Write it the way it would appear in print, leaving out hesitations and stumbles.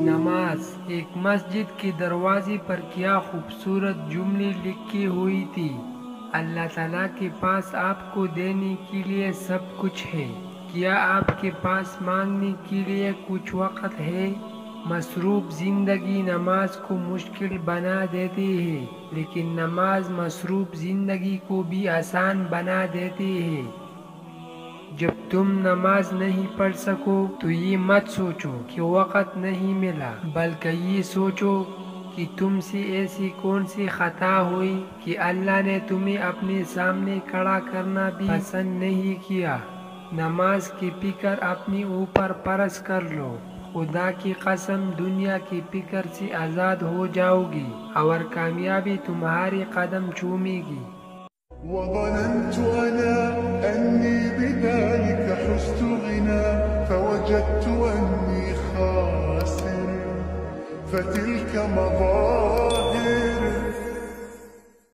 نماز۔ ایک مسجد کے دروازے پر کیا خوبصورت جملے لکھی ہوئی تھی۔ اللہ تعالیٰ کے پاس آپ کو دینے کے لیے سب کچھ ہے، کیا آپ کے پاس مانگنے کے لیے کچھ وقت ہے؟ مصروف زندگی نماز کو مشکل بنا دیتی ہے، لیکن نماز مصروف زندگی کو بھی آسان بنا دیتی ہے۔ جب تم نماز نہیں پڑھ سکو تو یہ مت سوچو کہ وقت نہیں ملا، بلکہ یہ سوچو کہ تم سے ایسی کون سی خطا ہوئی کہ اللہ نے تمہیں اپنے سامنے کھڑا کرنا بھی پسند نہیں کیا۔ نماز کی فکر اپنے اوپر فرض کر لو، خدا کی قسم دنیا کی فکر سے آزاد ہو جاؤ گی اور کامیابی تمہارے قدم چومے گی۔ وظننت أنا أني بذلك حزت غنى فوجدت أني خاسر فتلك مظاهر